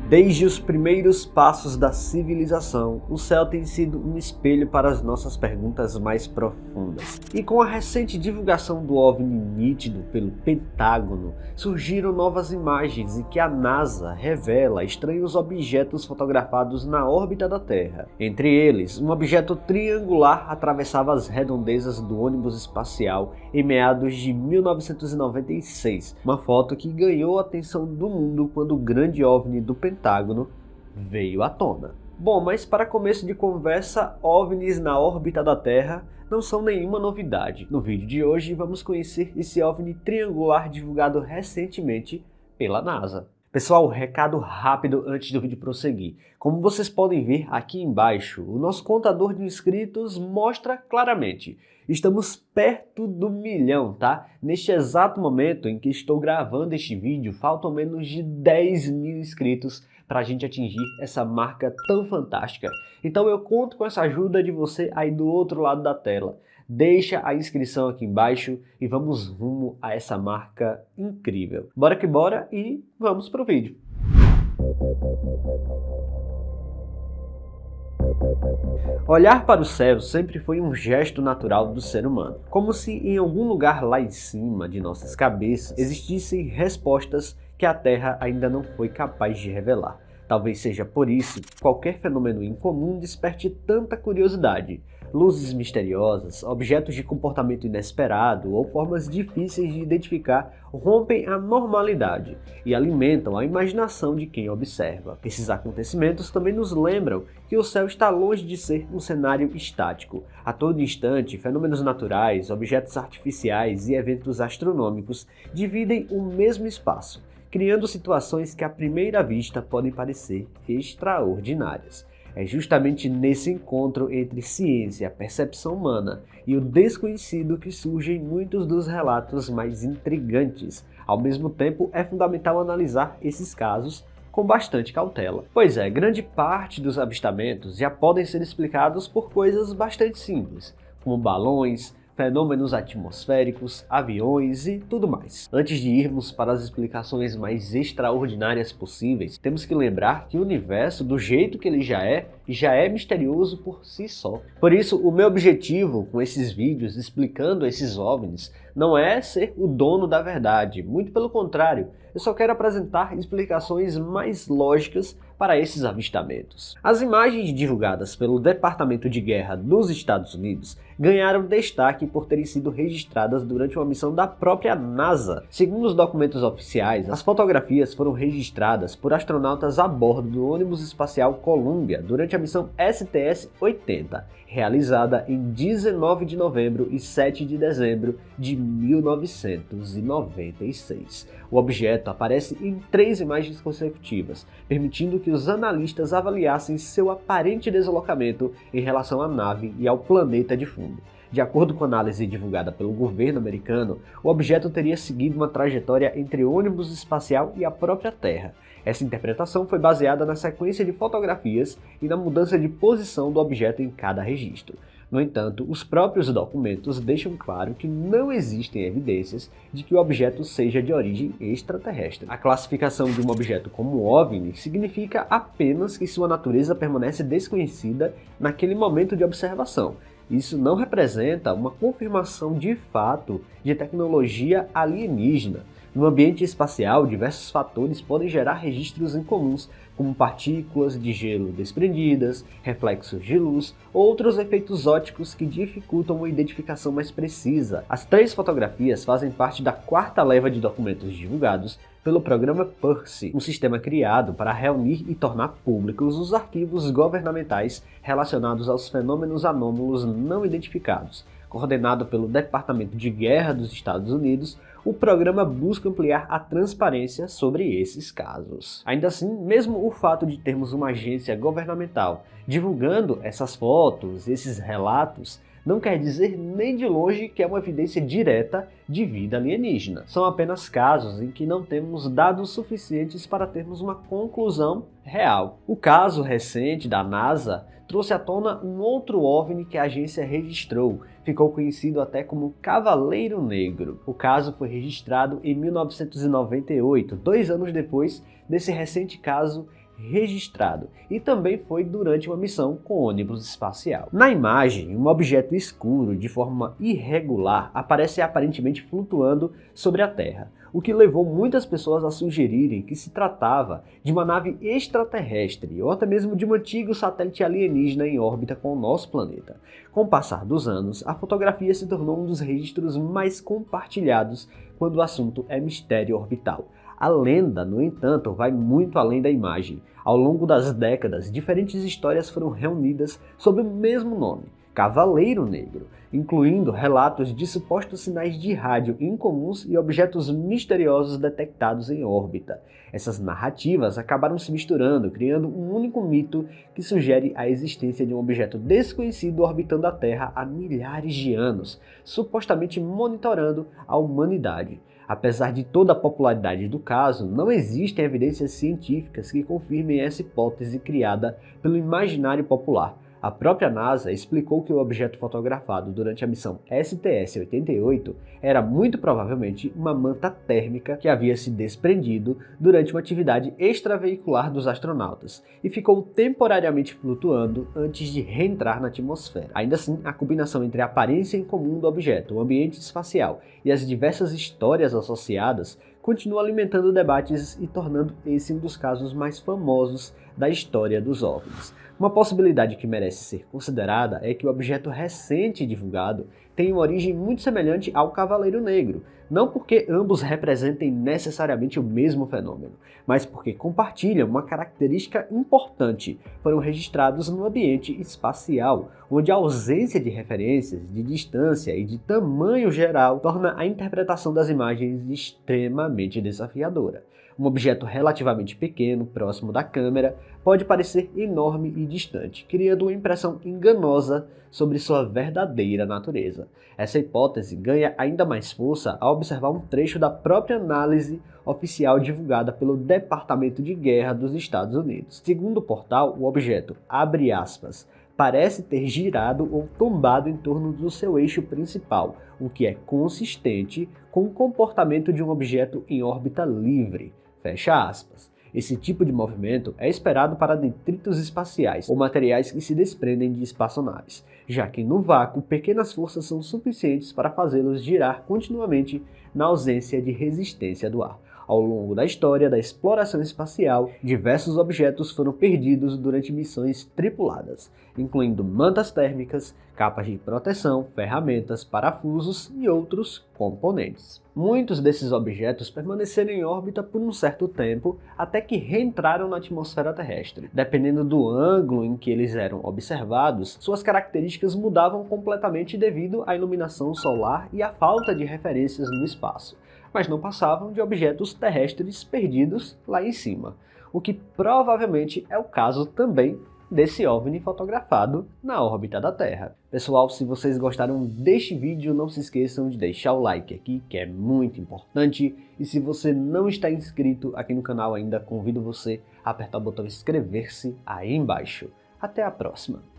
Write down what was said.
Desde os primeiros passos da civilização, o céu tem sido um espelho para as nossas perguntas mais profundas. E com a recente divulgação do OVNI nítido pelo Pentágono, surgiram novas imagens em que a NASA revela estranhos objetos fotografados na órbita da Terra. Entre eles, um objeto triangular atravessava as redondezas do ônibus espacial em meados de 1996, uma foto que ganhou a atenção do mundo quando o grande OVNI do Pentágono veio à tona. Bom, mas para começo de conversa, OVNIs na órbita da Terra não são nenhuma novidade. No vídeo de hoje vamos conhecer esse OVNI triangular divulgado recentemente pela NASA. Pessoal, recado rápido antes do vídeo prosseguir. Como vocês podem ver aqui embaixo, o nosso contador de inscritos mostra claramente. Estamos perto do 1.000.000, tá? Neste exato momento em que estou gravando este vídeo, faltam menos de 10.000 inscritos para a gente atingir essa marca tão fantástica. Então eu conto com essa ajuda de você aí do outro lado da tela. Deixa a inscrição aqui embaixo e vamos rumo a essa marca incrível. Bora que bora e vamos pro vídeo. Olhar para o céu sempre foi um gesto natural do ser humano, como se em algum lugar lá em cima de nossas cabeças existissem respostas que a Terra ainda não foi capaz de revelar. Talvez seja por isso que qualquer fenômeno incomum desperte tanta curiosidade. Luzes misteriosas, objetos de comportamento inesperado ou formas difíceis de identificar rompem a normalidade e alimentam a imaginação de quem observa. Esses acontecimentos também nos lembram que o céu está longe de ser um cenário estático. A todo instante, fenômenos naturais, objetos artificiais e eventos astronômicos dividem o mesmo espaço, criando situações que à primeira vista podem parecer extraordinárias. É justamente nesse encontro entre ciência, percepção humana e o desconhecido que surgem muitos dos relatos mais intrigantes. Ao mesmo tempo, é fundamental analisar esses casos com bastante cautela. Pois é, grande parte dos avistamentos já podem ser explicados por coisas bastante simples, como balões, fenômenos atmosféricos, aviões e tudo mais. Antes de irmos para as explicações mais extraordinárias possíveis, temos que lembrar que o universo, do jeito que ele já é misterioso por si só. Por isso, o meu objetivo com esses vídeos explicando esses OVNIs não é ser o dono da verdade, muito pelo contrário, eu só quero apresentar explicações mais lógicas para esses avistamentos. As imagens divulgadas pelo Departamento de Guerra dos Estados Unidos ganharam destaque por terem sido registradas durante uma missão da própria NASA. Segundo os documentos oficiais, as fotografias foram registradas por astronautas a bordo do ônibus espacial Columbia durante a missão STS-80, realizada em 19 de novembro e 7 de dezembro de 1996. O objeto aparece em 3 imagens consecutivas, permitindo que os analistas avaliassem seu aparente deslocamento em relação à nave e ao planeta de fundo. De acordo com a análise divulgada pelo governo americano, o objeto teria seguido uma trajetória entre o ônibus espacial e a própria Terra. Essa interpretação foi baseada na sequência de fotografias e na mudança de posição do objeto em cada registro. No entanto, os próprios documentos deixam claro que não existem evidências de que o objeto seja de origem extraterrestre. A classificação de um objeto como OVNI significa apenas que sua natureza permanece desconhecida naquele momento de observação. Isso não representa uma confirmação de fato de tecnologia alienígena. No ambiente espacial, diversos fatores podem gerar registros incomuns, como partículas de gelo desprendidas, reflexos de luz ou outros efeitos ópticos que dificultam uma identificação mais precisa. As 3 fotografias fazem parte da 4ª leva de documentos divulgados pelo programa Percy, um sistema criado para reunir e tornar públicos os arquivos governamentais relacionados aos fenômenos anômalos não identificados. Coordenado pelo Departamento de Guerra dos Estados Unidos, o programa busca ampliar a transparência sobre esses casos. Ainda assim, mesmo o fato de termos uma agência governamental divulgando essas fotos, esses relatos, não quer dizer nem de longe que é uma evidência direta de vida alienígena. São apenas casos em que não temos dados suficientes para termos uma conclusão real. O caso recente da NASA trouxe à tona um outro OVNI que a agência registrou. Ficou conhecido até como Cavaleiro Negro. O caso foi registrado em 1998, 2 anos depois desse recente caso registrado e também foi durante uma missão com ônibus espacial. Na imagem, um objeto escuro de forma irregular aparece aparentemente flutuando sobre a Terra, o que levou muitas pessoas a sugerirem que se tratava de uma nave extraterrestre ou até mesmo de um antigo satélite alienígena em órbita com o nosso planeta. Com o passar dos anos, a fotografia se tornou um dos registros mais compartilhados quando o assunto é mistério orbital. A lenda, no entanto, vai muito além da imagem. Ao longo das décadas, diferentes histórias foram reunidas sob o mesmo nome, Cavaleiro Negro, incluindo relatos de supostos sinais de rádio incomuns e objetos misteriosos detectados em órbita. Essas narrativas acabaram se misturando, criando um único mito que sugere a existência de um objeto desconhecido orbitando a Terra há milhares de anos, supostamente monitorando a humanidade. Apesar de toda a popularidade do caso, não existem evidências científicas que confirmem essa hipótese criada pelo imaginário popular. A própria NASA explicou que o objeto fotografado durante a missão STS-88 era muito provavelmente uma manta térmica que havia se desprendido durante uma atividade extraveicular dos astronautas e ficou temporariamente flutuando antes de reentrar na atmosfera. Ainda assim, a combinação entre a aparência incomum do objeto, o ambiente espacial e as diversas histórias associadas continua alimentando debates e tornando esse um dos casos mais famosos da história dos OVNIs. Uma possibilidade que merece ser considerada é que o objeto recente divulgado tem uma origem muito semelhante ao Cavaleiro Negro, não porque ambos representem necessariamente o mesmo fenômeno, mas porque compartilham uma característica importante: foram registrados no ambiente espacial, onde a ausência de referências, de distância e de tamanho geral torna a interpretação das imagens extremamente desafiadora. Um objeto relativamente pequeno, próximo da câmera, pode parecer enorme e distante, criando uma impressão enganosa sobre sua verdadeira natureza. Essa hipótese ganha ainda mais força ao observar um trecho da própria análise oficial divulgada pelo Departamento de Guerra dos Estados Unidos. Segundo o portal, o objeto, abre aspas, parece ter girado ou tombado em torno do seu eixo principal, o que é consistente com o comportamento de um objeto em órbita livre. Fecha aspas. Esse tipo de movimento é esperado para detritos espaciais ou materiais que se desprendem de espaçonaves, já que no vácuo pequenas forças são suficientes para fazê-los girar continuamente na ausência de resistência do ar. Ao longo da história da exploração espacial, diversos objetos foram perdidos durante missões tripuladas, incluindo mantas térmicas, capas de proteção, ferramentas, parafusos e outros componentes. Muitos desses objetos permaneceram em órbita por um certo tempo até que reentraram na atmosfera terrestre. Dependendo do ângulo em que eles eram observados, suas características mudavam completamente devido à iluminação solar e à falta de referências no espaço, mas não passavam de objetos terrestres perdidos lá em cima, o que provavelmente é o caso também desse OVNI fotografado na órbita da Terra. Pessoal, se vocês gostaram deste vídeo, não se esqueçam de deixar o like aqui, que é muito importante, e se você não está inscrito aqui no canal ainda, convido você a apertar o botão inscrever-se aí embaixo. Até a próxima!